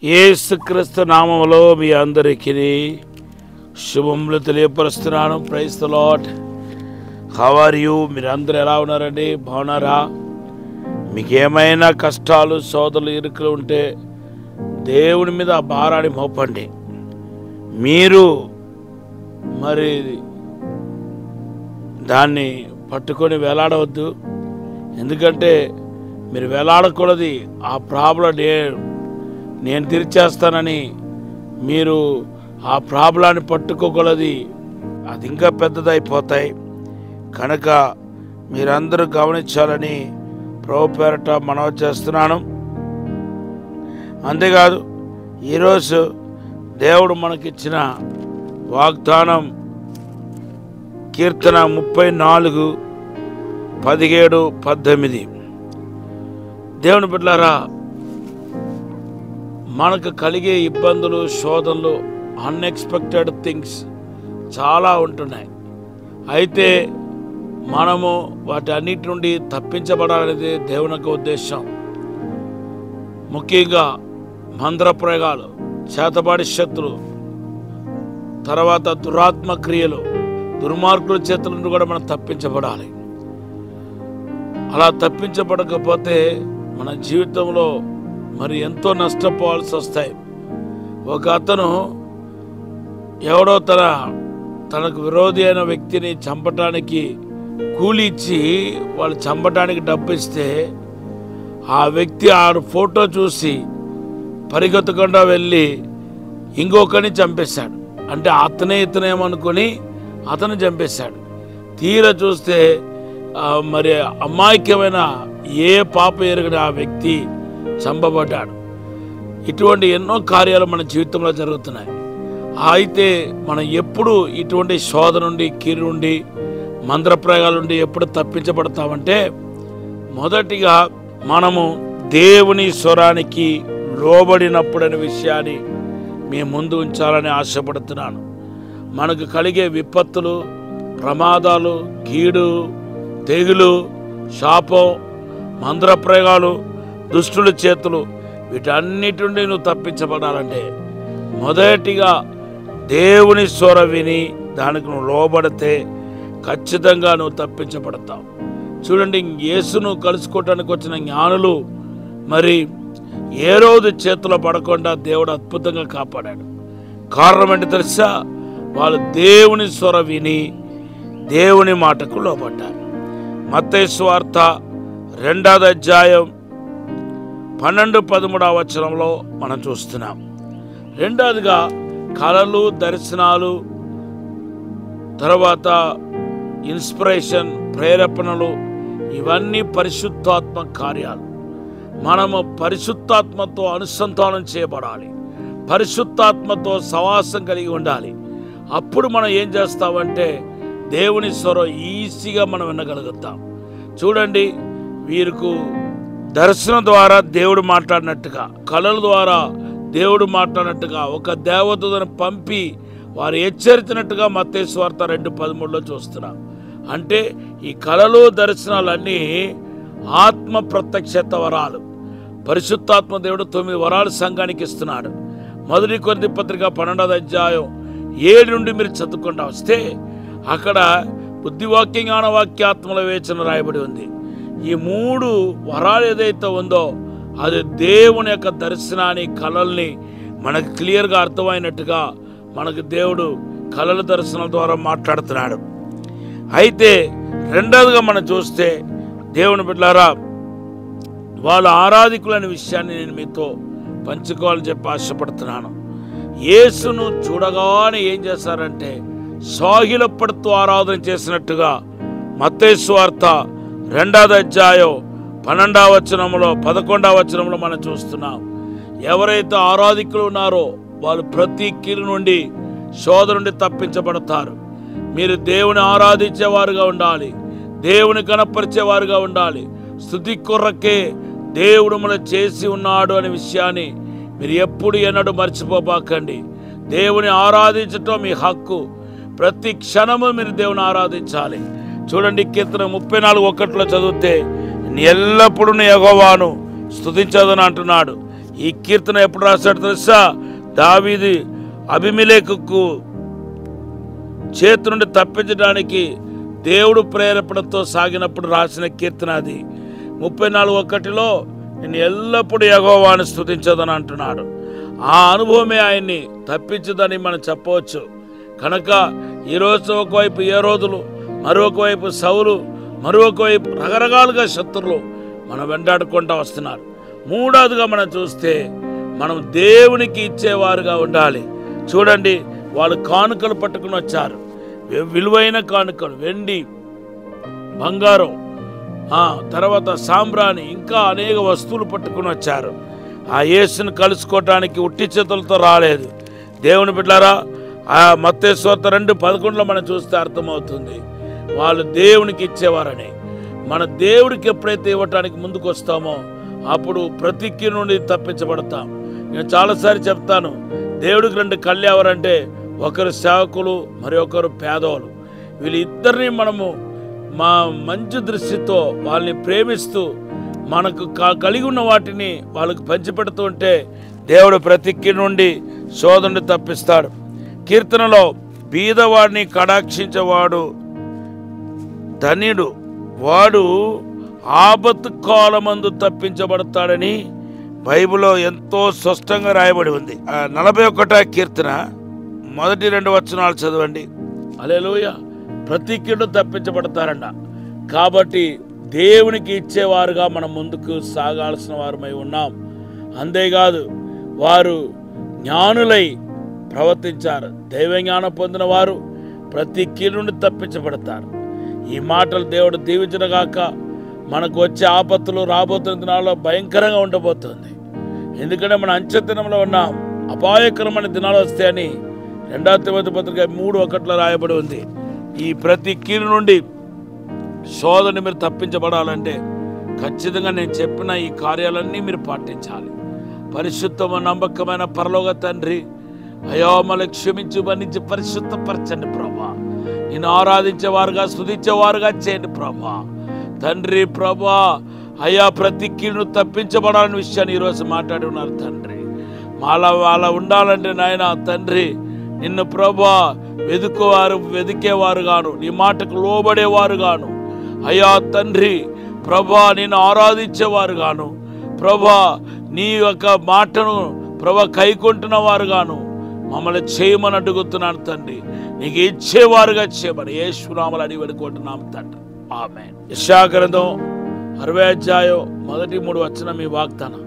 యేసుక్రీస్తు నామములో మీ అందరికీ శుభములు తెలియపరుస్తున్నాను. Praise the Lord. How are you? మీరందరూ ఎలా ఉన్నారండి? బాగున్నారా? మీకు ఏమైనా కష్టాలు, సోదరులు, ఇరుకులు ఉంటే దేవుని మీద ఆ భారాన్ని మోపండి. మీరు మరి దాన్ని పట్టుకొని వేలాడవద్దు. ఎందుకంటే మీరు వేలాడకూడదు. ఆ ప్రాబ్లం నేను తీర్చేస్తానని మీరు ఆ ప్రాబ్లాన్ని పట్టుకోకూడదు. అది ఇంకా పెద్దదైపోతాయి. కనుక మీరందరూ గమనించాలని ప్రభు పేరట మనవి చేస్తున్నాను. అంతేకాదు, ఈరోజు దేవుడు మనకిచ్చిన వాగ్దానం కీర్తన 34, 17, 18. దేవుని బిడ్డలారా, మనకు కలిగే ఇబ్బందులు, శోధనలు, అన్ఎక్స్పెక్టెడ్ థింగ్స్ చాలా ఉంటున్నాయి. అయితే మనము వాటి అన్నిటి నుండి తప్పించబడాలనేది దేవుని యొక్క ఉద్దేశం. ముఖ్యంగా మంత్ర ప్రయోగాలు, చేతబడి శక్తులు, తర్వాత దురాత్మ క్రియలు, దుర్మార్గుల చేతుల నుండి కూడా మనం తప్పించబడాలి. అలా తప్పించబడకపోతే మన జీవితంలో మరి ఎంతో నష్టపోవాల్సి వస్తాయి. ఒక అతను ఎవడో తనకు విరోధి అయిన వ్యక్తిని చంపటానికి కూలి ఇచ్చి వాళ్ళు చంపటానికి డబ్బు ఇస్తే ఆ వ్యక్తి ఆ ఫోటో చూసి పరిగెత్తకుండా వెళ్ళి ఇంకొకరిని చంపేశాడు. అంటే ఇతనేమనుకొని అతను చంపేశాడు. తీరా చూస్తే మరి అమాయకమైన ఏ పాప ఎరగని ఆ వ్యక్తి చంపబడ్డాడు. ఇటువంటి ఎన్నో కార్యాలు మన జీవితంలో జరుగుతున్నాయి. అయితే మనం ఎప్పుడు ఇటువంటి శోధ నుండి, కీడు నుండి, మంత్రప్రయోగాల నుండి ఎప్పుడు తప్పించబడతామంటే, మొదటిగా మనము దేవుని స్వరానికి లోబడినప్పుడనే విషయాన్ని మీ ముందు ఉంచాలని ఆశపడుతున్నాను. మనకు కలిగే విపత్తులు, ప్రమాదాలు, కీడు, తెగులు, శాపం, మంత్రప్రయోగాలు, దుష్టుల చేతులు, వీటన్నిటి నుండి నువ్వు తప్పించబడాలంటే మొదటిగా దేవుని స్వర విని దానికి నువ్వు లోబడితే ఖచ్చితంగా నువ్వు తప్పించబడతావు. చూడండి, యేసును కలుసుకోవటానికి వచ్చిన జ్ఞానులు మరి ఏ రోజు చేతిలో పడకుండా దేవుడు అద్భుతంగా కాపాడాడు. కారణం ఏంటి తెలుసా? వాళ్ళు దేవుని స్వర విని దేవుని మాటకు లోబడ్డారు. మత్తయి సువార్త 2వ అధ్యాయం 12, 13 వచనంలో మనం చూస్తున్నాం. రెండవదిగా కళలు, దర్శనాలు, తర్వాత ఇన్స్పిరేషన్, ప్రేరేపణలు, ఇవన్నీ పరిశుద్ధాత్మ కార్యాలు. మనము పరిశుద్ధాత్మతో అనుసంధానం చేయబడాలి. పరిశుద్ధాత్మతో సవాసం కలిగి ఉండాలి. అప్పుడు మనం ఏం చేస్తామంటే దేవుని స్వరం ఈజీగా మనం వినగలుగుతాం. చూడండి, వీరికి దర్శనం ద్వారా దేవుడు మాట్లాడినట్టుగా, కళల ద్వారా దేవుడు మాట్లాడినట్టుగా, ఒక దేవదూతను పంపి వారు హెచ్చరించినట్టుగా మత్తయి సువార్త 2:13లో చూస్తున్నాం. అంటే ఈ కళలు, దర్శనాలన్నీ ఆత్మ ప్రత్యక్షత వరాలు. పరిశుద్ధాత్మ దేవుడు 9 వరాలు సంఘానికి ఇస్తున్నాడు. 1 కొరింథీ పత్రిక 12వ అధ్యాయం 7 నుండి మీరు చదువుకుంటా వస్తే అక్కడ బుద్ధివాక్య, జ్ఞానవాక్యాత్మల వివేచన రాయబడి ఉంది. ఈ 3 వరాలు ఏదైతే ఉందో అది దేవుని యొక్క దర్శనాన్ని, కళల్ని మనకు క్లియర్గా అర్థమైనట్టుగా మనకు దేవుడు కళల దర్శనాల ద్వారా మాట్లాడుతున్నాడు. అయితే రెండవదిగా మనం చూస్తే దేవుని బిడ్డలారా, వాళ్ళ ఆరాధికులనే విషయాన్ని నేను మీతో పంచుకోవాలని చెప్పి ఆశపడుతున్నాను. యేసును చూడగానే ఏం చేశారంటే సాగిలపడుతూ ఆరాధన చేసినట్టుగా మత్తయి సువార్త 2వ అధ్యాయం 12వ వచనంలో, 11వ వచనంలో మనం చూస్తున్నాం. ఎవరైతే ఆరాధికులు ఉన్నారో వాళ్ళు ప్రతి కీడు నుండి, శోధ నుండి తప్పించబడతారు. మీరు దేవుని ఆరాధించేవారుగా ఉండాలి. దేవుని కనపరిచేవారుగా ఉండాలి. స్తుతి కొరకే దేవుడు మనం చేసి ఉన్నాడు అనే విషయాన్ని మీరు ఎప్పుడు ఎన్నడూ మర్చిపోబాకండి. దేవుని ఆరాధించటం మీ హక్కు. ప్రతి క్షణము మీరు దేవుని ఆరాధించాలి. చూడండి, కీర్తన 34:1 చదివితే ఎల్లప్పుడూ యెహోవాను స్తుతించదని అంటున్నాడు. ఈ కీర్తన ఎప్పుడు రాశాడు తెలుసా? దావీదు అబీమెలెకుకు చేతి నుండి తప్పించడానికి దేవుడు ప్రేరేపణతో సాగినప్పుడు రాసిన కీర్తన అది. 34:1 నేను ఎల్లప్పుడూ యెహోవాను స్తుతించదని అంటున్నాడు. ఆ అనుభవమే ఆయన్ని తప్పించదని మనం చెప్పవచ్చు. కనుక ఈరోజు ఒకవైపు ఏ రోజులు, మరొక వైపు సౌలు, మరొక వైపు రకరకాలుగా శత్రులు మనం వెంటాడుకుంటూ వస్తున్నారు. మూడవదిగా మనం చూస్తే మనం దేవునికి ఇచ్చేవారుగా ఉండాలి. చూడండి, వాళ్ళు కానుకలు పట్టుకుని వచ్చారు, విలువైన కానుకలు, వెండి, బంగారం, తర్వాత సాంబ్రాణి, ఇంకా అనేక వస్తువులు పట్టుకుని వచ్చారు. ఆ యేసుని కలుసుకోవటానికి ఉట్టి చేతులతో రాలేదు. దేవుని బిడ్డలారా, ఆ మత్తయి సువార్త 2:11 మనం చూస్తే అర్థమవుతుంది వాళ్ళు దేవునికి ఇచ్చేవారని. మన దేవుడికి ఎప్పుడైతే ఇవ్వటానికి ముందుకు వస్తామో అప్పుడు ప్రతి కీడు నుండి తప్పించబడతాం. నేను చాలాసార్లు చెప్తాను, దేవుడికి 2 కళ్ళు ఎవరంటే ఒకరు సేవకులు, మరి ఒకరు పేదవాళ్ళు. వీళ్ళిద్దరిని మనము మంచి దృష్టితో వాళ్ళని ప్రేమిస్తూ మనకు కలిగి ఉన్న వాటిని వాళ్ళకు పంచిపెడుతూ ఉంటే దేవుడు ప్రతి కీడు నుండి శోధనని తప్పిస్తాడు. కీర్తనలో బీదవాడిని కటాక్షించేవాడు ధన్యుడు, వాడు ఆపత్తు కాలమందు తప్పించబడతాడని బైబిల్లో ఎంతో స్పష్టంగా రాయబడి ఉంది. 41వ కీర్తన 1-2 వచనాలు చదవండి. హల్లెలూయా. ప్రతి కీడు తప్పించబడతారంట. కాబట్టి దేవునికి ఇచ్చేవారుగా మనం ముందుకు సాగాల్సిన వారమై ఉన్నాం. అంతేకాదు, వారు జ్ఞానులై ప్రవర్తించారు. దైవ జ్ఞానం పొందిన వారు ప్రతి కీడు నుండి తప్పించబడతారు. ఈ మాటలు దేవుడు దీవించగాక. మనకు వచ్చే ఆపత్తులు రాబోతున్న దినాల్లో భయంకరంగా ఉండబోతుంది. ఎందుకంటే మన అంత్యదినంలో ఉన్నాం. అపాయకరమైన దినాలు వస్తాయని 2 తిమోతి పత్రిక 3:1 రాయబడి ఉంది. ఈ ప్రతి కీడు నుండి శోధన మీరు తప్పించబడాలంటే ఖచ్చితంగా నేను చెప్పిన ఈ కార్యాలన్నీ మీరు పాటించాలి. పరిశుద్ధమ నమ్మకమైన పరలోక తండ్రి, అయ్యో మళ్ళీ క్షమించి మన్నించి పరిశుద్ధపరచండి ప్రభా. నేను ఆరాధించేవారుగా, స్తుతించేవారుగా చేయండి ప్రభా. తండ్రి ప్రభా, అయ్యా ప్రతి కీడును తప్పించబడాలని విషయాన్ని ఈరోజు మాట్లాడి ఉన్నారు తండ్రి. అలా ఉండాలంటే నాయన తండ్రి, నిన్ను ప్రభా వెదికేవారు గాను, నీ మాటకు లోబడేవారు గాను, అయ్యా తండ్రి ప్రభా నిన్ను ఆరాధించేవారు గాను, ప్రభా నీ యొక్క మాటను ప్రభా కైకొంటున్న వారు గాను మమ్మల్ని చేయమని అడుగుతున్నాను తండ్రి. నీకు ఇచ్చేవారుగా చేయమని యేసు నామములో అడిగి వేడుకుంటున్నాము తండ్రి. ఆమేన్. యెషయా గ్రంథం 60 అధ్యాయం 1-3 వచనం ఈ వాగ్దానం.